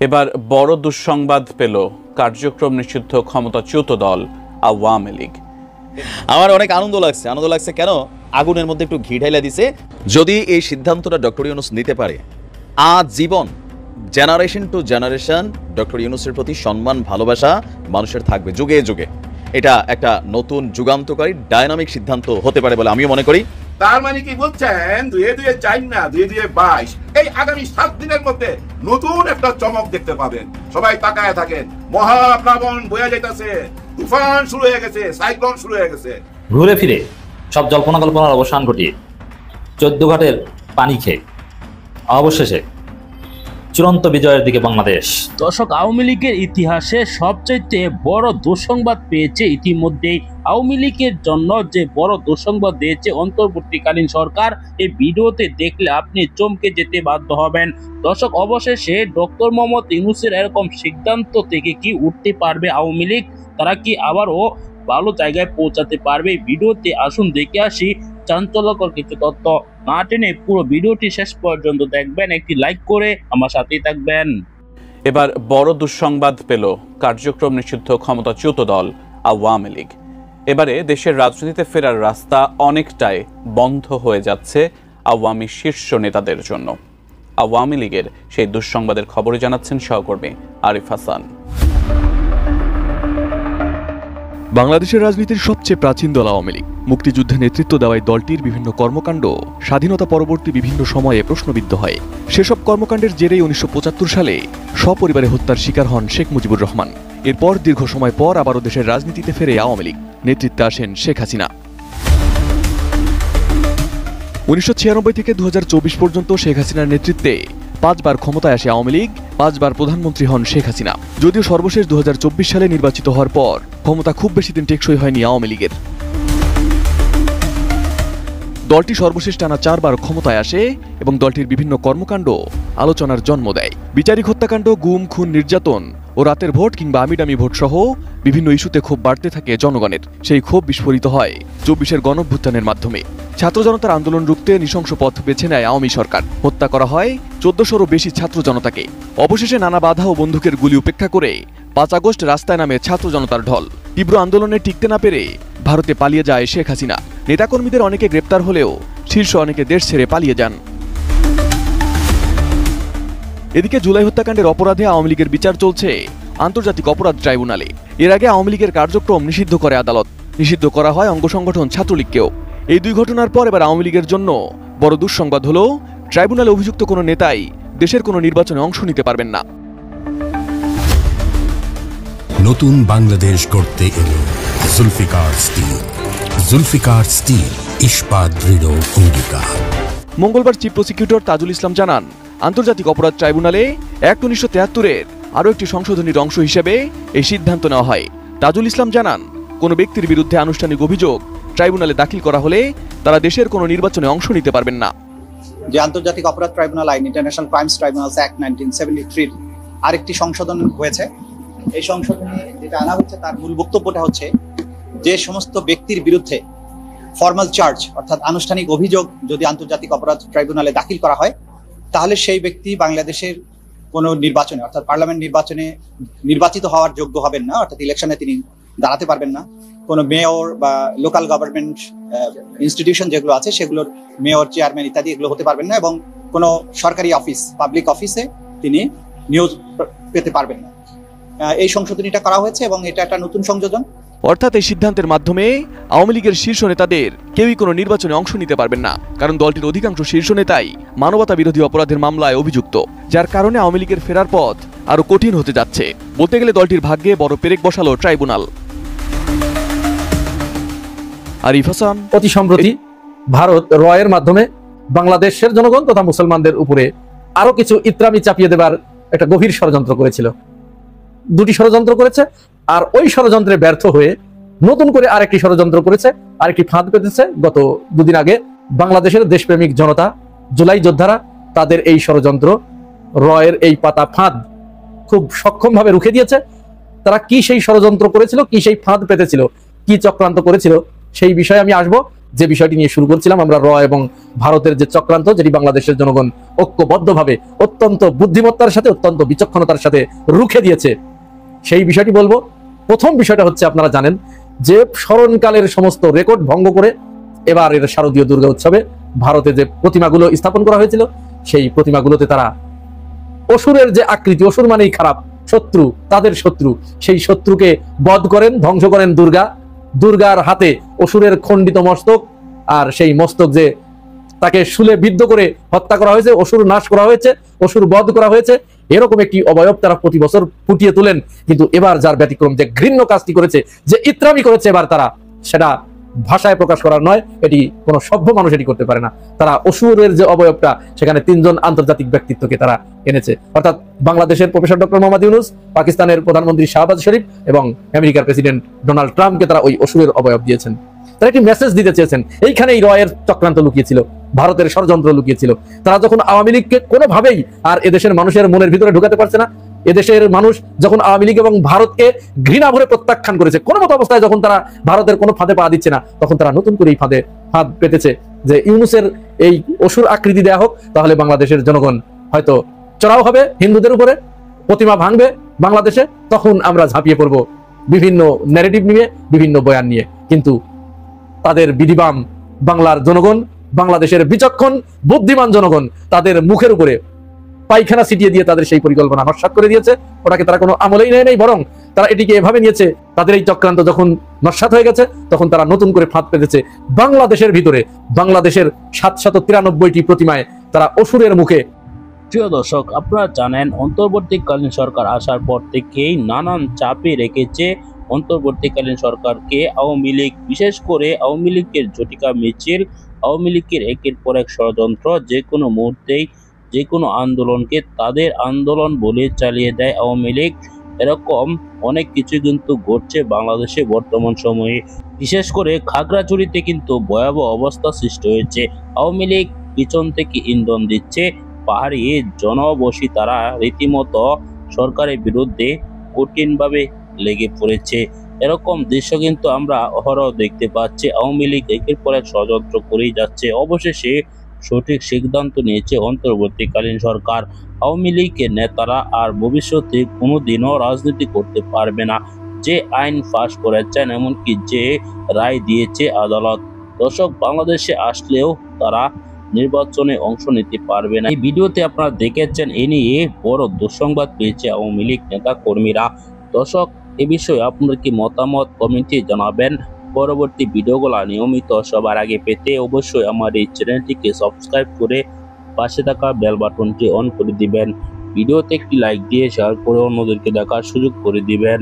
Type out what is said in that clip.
এবার বড় দুঃসংবাদ পেল কার্যক্রম নিষিদ্ধ ক্ষমতাচ্যুত দল আওয়ামী লীগ। আমার অনেক আনন্দ লাগছে কেন আগুনের মধ্যে একটু ঘি ঢাইলা দিছে। যদি এই সিদ্ধান্তটা ডক্টর ইউনূস নিতে পারে, আজীবন জেনারেশন টু জেনারেশন ডক্টর ইউনূসের প্রতি সম্মান ভালোবাসা মানুষের থাকবে যুগে যুগে। এটা একটা নতুন যুগান্তকারী ডায়নামিক সিদ্ধান্ত হতে পারে বলে আমিও মনে করি। তার মানে কি বলছেন ২-২-৪ না ২-২-২২ এই আগামী ৭ দিনের মধ্যে নতুন একটা চমক দেখতে পাবেন। সবাই তাকায় থাকেন, মহাপ্লাবন বয়ে যাইতেছে, তুফান শুরু হয়ে গেছে, সাইক্লোন শুরু হয়ে গেছে। ঘুরে ফিরে সব জল্পনা কল্পনার অবসান ঘটিয়ে ১৪ ঘাটের পানি খেয়ে অবশেষে চূড়ান্ত বিজয়ের দিকে বাংলাদেশ। দর্শক, আওয়ামী লীগের ইতিহাসে সবচাইতে বড় দুঃসংবাদ পেয়েছে ইতিমধ্যেই। আওয়ামী লীগের জন্য যে বড় দুঃসংবাদ দিয়েছে অন্তর্বর্তীকালীন সরকার, এই ভিডিওতে দেখলে আপনি চমকে যেতে বাধ্য হবেন। দর্শক, অবশেষে ডক্টর মোহাম্মদ ইউনূসের এরকম সিদ্ধান্ত থেকে কি উঠতে পারবে আওয়ামী লীগ? তারা কি আবারও ভালো জায়গায় পৌঁছাতে পারবে? ভিডিওতে আসুন দেখে আসি চাঞ্চল্যকর কিছু তথ্য। না টেনে পুরো ভিডিওটি শেষ পর্যন্ত দেখবেন, একটি লাইক করে আমার সাথেই থাকবেন। এবার বড় দুঃসংবাদ পেল কার্যক্রম নিষিদ্ধ ক্ষমতাচ্যুত দল আওয়ামী লীগ। এবারে দেশের রাজনীতিতে ফেরার রাস্তা অনেকটাই বন্ধ হয়ে যাচ্ছে আওয়ামী শীর্ষ নেতাদের জন্য। আওয়ামী লীগের সেই দুঃসংবাদের খবরে জানাচ্ছেন সহকর্মী আরিফ হাসান। বাংলাদেশের রাজনীতির সবচেয়ে প্রাচীন দল আওয়ামী লীগ। মুক্তিযুদ্ধে নেতৃত্ব দেওয়ায় দলটির বিভিন্ন কর্মকাণ্ড স্বাধীনতা পরবর্তী বিভিন্ন সময়ে প্রশ্নবিদ্ধ হয়। সেসব কর্মকাণ্ডের জেরেই ১৯৭৫ সালে সপরিবারে হত্যার শিকার হন শেখ মুজিবুর রহমান। এরপর দীর্ঘ সময় পর আবারও দেশের রাজনীতিতে ফেরে আওয়ামী লীগ। নেতৃত্বে আসেন শেখ হাসিনা। ১৯৯৬ থেকে ২০২৪ পর্যন্ত শেখ হাসিনার নেতৃত্বে ৫ বার ক্ষমতায় আসে আওয়ামী লীগ, ৫ বার প্রধানমন্ত্রী হন শেখ হাসিনা। যদিও সর্বশেষ ২০২৪ সালে নির্বাচিত হওয়ার পর ক্ষমতা খুব বেশি দিন টেকসই হয়নি আওয়ামী লীগের। দলটি সর্বশেষ টানা ৪ বার ক্ষমতায় আসে এবং দলটির বিভিন্ন কর্মকাণ্ড আলোচনার জন্ম দেয়। বিচারিক হত্যাকাণ্ড, গুম, খুন, নির্যাতন ও রাতের ভোট কিংবা আমিডামি ভোট সহ বিভিন্ন ইস্যুতে ক্ষোভ বাড়তে থাকে জনগণের। সেই ক্ষোভ বিস্ফোরিত হয় ২৪-এর গণঅভ্যুত্থানের মাধ্যমে। ছাত্র জনতার আন্দোলন রুখতে নৃশংস পথ বেছে নেয় আওয়ামী সরকার। হত্যা করা হয় ১৪০০-রও বেশি ছাত্র জনতাকে। অবশেষে নানা বাধা ও বন্দুকের গুলি উপেক্ষা করে ৫ আগস্ট রাস্তায় নামে ছাত্র জনতার ঢল। তীব্র আন্দোলনে টিকতে না পেরে ভারতে পালিয়ে যায় শেখ হাসিনা। নেতাকর্মীদের অনেকে গ্রেপ্তার হলেও শীর্ষ অনেকে দেশ ছেড়ে পালিয়ে যান। এদিকে জুলাই হত্যাকাণ্ডের অপরাধে আওয়ামী লীগের বিচার চলছে আন্তর্জাতিক অপরাধ ট্রাইব্যুনালে। এর আগে আওয়ামী লীগের কার্যক্রম নিষিদ্ধ করে আদালত। নিষিদ্ধ করা হয় অঙ্গ সংগঠন ছাত্রলীগকেও। এই দুই ঘটনার পর এবার আওয়ামী লীগের জন্য বড় দুঃসংবাদ হলো, ট্রাইব্যুনালে অভিযুক্ত কোনো নেতাই দেশের কোনো নির্বাচনে অংশ নিতে পারবেন না। নতুন বাংলাদেশ গড়তে এলো জুলফিকার স্টিল। জুলফিকার স্টিল, ইস্পাত দৃঢ় অঙ্গীকার। মঙ্গলবার চিফ প্রসিকিউটর তাজুল ইসলাম জানান, আন্তর্জাতিক অপরাধ ট্রাইব্যুনালে অ্যাক্ট ১৯৭৩-এর আরও একটি সংশোধনীর অংশ হিসেবে এই সিদ্ধান্ত নেওয়া হয়। তাজুল ইসলাম জানান, কোনো ব্যক্তির বিরুদ্ধে আনুষ্ঠানিক অভিযোগ ট্রাইব্যুনালে দাখিল করা হলে তারা দেশের কোনো নির্বাচনে অংশ নিতে পারবেন না। যে আন্তর্জাতিক অপরাধ ট্রাইব্যুনাল আইন, ইন্টারন্যাশনাল ক্রাইমস ট্রাইব্যুনালস অ্যাক্ট 1973 আরেকটি সংশোধন হয়েছে। এই সংশোধনে যেটা আনা হচ্ছে তার মূল বক্তব্যটা হচ্ছে, যে সমস্ত ব্যক্তির বিরুদ্ধে ফর্মাল চার্জ অর্থাৎ আনুষ্ঠানিক অভিযোগ যদি আন্তর্জাতিক অপরাধ ট্রাইব্যুনালে দাখিল করা হয়, তাহলে সেই ব্যক্তি বাংলাদেশের কোনো নির্বাচনে অর্থাৎ পার্লামেন্ট নির্বাচনে নির্বাচিত হওয়ার যোগ্য হবেন না, অর্থাৎ ইলেকশনে তিনি দাঁড়াতে পারবেন না। কোনো মেয়র বা লোকাল গভর্নমেন্ট ইনস্টিটিউশন যেগুলো আছে সেগুলোর মেয়র, চেয়ারম্যান ইত্যাদি এগুলো হতে পারবেন না, এবং কোনো সরকারি অফিস, পাবলিক অফিসে তিনি নিয়োগ পেতে পারবেন না। এই সংশোধনীটা করা হয়েছে এবং এটা একটা নতুন সংযোজন। অর্থাৎ এই সিদ্ধান্তের মাধ্যমে আওয়ামী লীগের শীর্ষ নেতাদের কেউই কোনো নির্বাচনে অংশ নিতে পারবেন না, কারণ দলটির অধিকাংশ শীর্ষ নেতাই মানবতা বিরোধী অপরাধের মামলায় অভিযুক্ত, যার কারণে আওয়ামী লীগের ফেরার পথ আরো কঠিন হতে যাচ্ছে। বলতে গেলে দলটির ভাগ্যে বড় পেরেক বসালো ট্রাইব্যুনাল। আরিফ হাসান। অতি সম্প্রতি ভারত রয়ের মাধ্যমে বাংলাদেশের জনগণ তথা মুসলমানদের উপরে আরো কিছু ইত্রামি চাপিয়ে দেবার একটা গভীর ষড়যন্ত্র করেছিল। দুটি ষড়যন্ত্র করেছে, আর ওই ষড়যন্ত্রে ব্যর্থ হয়ে নতুন করে আরেকটি ষড়যন্ত্র করেছে, আরেকটি ফাঁদ পেতেছে। গত দুদিন আগে বাংলাদেশের দেশপ্রেমিক জনতা, জুলাই যোদ্ধারা তাদের এই ষড়যন্ত্র, রয়ের এই পাতা ফাঁদ খুব সক্ষমভাবে রুখে দিয়েছে। তারা কি সেই ষড়যন্ত্র করেছিল, কি সেই ফাঁদ পেতেছিল, কি চক্রান্ত করেছিল, সেই বিষয়ে আমি আসবো। যে বিষয়টি নিয়ে শুরু করছিলাম আমরা, র এবং ভারতের যে চক্রান্ত, যেটি বাংলাদেশের জনগণ ঐক্যবদ্ধভাবে অত্যন্ত বুদ্ধিমত্তার সাথে, অত্যন্ত বিচক্ষণতার সাথে রুখে দিয়েছে, সেই বিষয়টি বলবো। প্রথম বিষয়টা হচ্ছে, আপনারা জানেন যে স্মরণকালের সমস্ত রেকর্ড ভঙ্গ করে এবারের শারদীয় দুর্গা উৎসবে ভারতে যে প্রতিমাগুলো স্থাপন করা হয়েছিল, সেই প্রতিমাগুলোতে তারা অসুরের যে আকৃতি, অসুর মানেই খারাপ, শত্রু, তাদের শত্রু, সেই শত্রুকে বধ করেন, ধ্বংস করেন দুর্গার হাতে অসুরের খণ্ডিত মস্তক, আর সেই মস্তক যে তাকে শুলে বিদ্ধ করে হত্যা করা হয়েছে, অসুর নাশ করা হয়েছে, অসুর বধ করা হয়েছে, এরকম একটি অবয়ব তারা প্রতি বছর ফুটিয়ে তোলেন। কিন্তু এবার যার ব্যতিক্রম, যে ঘৃণ্য কাজটি করেছে, যে ইত্রামি করেছে এবার তারা, সেটা ভাষায় প্রকাশ করার নয়, এটি কোনো সভ্য মানুষ এটি করতে পারে না। তারা অসুরের যে অবয়বটা, সেখানে 3 জন আন্তর্জাতিক ব্যক্তিত্বকে তারা এনেছে, অর্থাৎ বাংলাদেশের প্রফেসর ডক্টর মোহাম্মদ ইউনূস, পাকিস্তানের প্রধানমন্ত্রী শাহবাজ শরীফ এবং আমেরিকার প্রেসিডেন্ট ডোনাল্ড ট্রাম্পকে তারা ওই অসুরের অবয়ব দিয়েছেন। তারা একটি মেসেজ দিতে চেয়েছেন। এইখানে এই রয়ের চক্রান্ত লুকিয়েছিল, ভারতের ষড়যন্ত্র লুকিয়েছিল। তারা যখন আওয়ামী লীগকে কোনোভাবেই আর এদেশের মানুষের মনের ভিতরে ঢুকাতে পারছে না, এদেশের মানুষ যখন আওয়ামী লীগ এবং ভারতকে ঘৃণা ভরে প্রত্যাখ্যান করেছে, কোনো মতো অবস্থায় যখন তারা ভারতের কোনো ফাঁদে পা দিচ্ছে না, তখন তারা নতুন করে এই ফাঁদ পেতেছে যে ইউনূসের এই অসুর আকৃতি দেয়া হোক, তাহলে বাংলাদেশের জনগণ হয়তো চড়াও হবে হিন্দুদের উপরে, প্রতিমা ভাঙবে বাংলাদেশে, তখন আমরা ঝাঁপিয়ে পড়বো বিভিন্ন ন্যারেটিভ নিয়ে, বিভিন্ন বয়ান নিয়ে। কিন্তু তাদের বিধিবাম বাংলার জনগণ, বাংলাদেশের বিচক্ষণ বুদ্ধিমান জনগণ তাদের মুখের উপরে পায়খানা ছিটিয়ে দিয়ে তাদের সেই পরিকল্পনা নস্যাৎ করে দিয়েছে। ওটাকে তারা কোনো আমলেই নেয় নাই, বরং তারা এটিকে এভাবে নিয়েছে, তাদের এই চক্রান্ত যখন নস্যাৎ হয়ে গেছে, তখন তারা নতুন করে ফাঁদ পেতেছে বাংলাদেশের ভিতরে। বাংলাদেশের 793টি প্রতিমায় তারা অসুরের মুখে। প্রিয় দর্শক, আপনারা জানেন অন্তর্বর্তীকালীন সরকার আসার পর থেকেই নানান চাপে রেখেছে অন্তর্বর্তীকালীন সরকারকে আওয়ামী লীগ, বিশেষ করে আওয়ামী লীগের ঝটিকা মিছিল, আওয়ামী লীগের একের পর এক ষড়যন্ত্র, যে কোনো মুহূর্তেই যে কোনো আন্দোলনকে তাদের আন্দোলন বলে চালিয়ে দেয় আওয়ামী লীগ। এরকম অনেক কিছু কিন্তু ঘটছে বাংলাদেশে বর্তমান সময়ে। বিশেষ করে খাগড়াছড়িতে কিন্তু ভয়াবহ অবস্থা সৃষ্টি হয়েছে। আওয়ামী লীগ পিছন থেকে ইন্ধন দিচ্ছে, পাহাড়ি জনবসী তারা রীতিমতো সরকারের বিরুদ্ধে কঠিনভাবে লেগে পড়েছে। এরকম দৃশ্য কিন্তু আমরা অহরহ দেখতে পাচ্ছি। আওয়ামী লীগ একের পর এক ষড়যন্ত্র করেই যাচ্ছে। অবশেষে সঠিক সিদ্ধান্ত নিয়েছে অন্তর্বর্তীকালীন সরকার। আওয়ামী লীগের নেতারা আর ভবিষ্যতে কোনোদিনও রাজনীতি করতে পারবে না। যে আইন পাশ করেছেন, এমনকি যে রায় দিয়েছে আদালত, দর্শক বাংলাদেশে আসলেও তারা নির্বাচনে অংশ নিতে পারবে না। এই ভিডিওতে আপনারা দেখেছেন, এ নিয়ে বড় দুঃসংবাদ পেয়েছে আওয়ামী লীগ নেতা কর্মীরা। দর্শক, এ বিষয়ে আপনার কি মতামত কমেন্টে জানাবেন। পরবর্তী ভিডিওগুলো নিয়মিত সবার আগে পেতে অবশ্যই আমার এই চ্যানেলটিকে সাবস্ক্রাইব করে পাশে থাকা বেল বাটনটি অন করে দিবেন। ভিডিওতে একটি লাইক দিয়ে শেয়ার করে অন্যদেরকে দেখার সুযোগ করে দিবেন।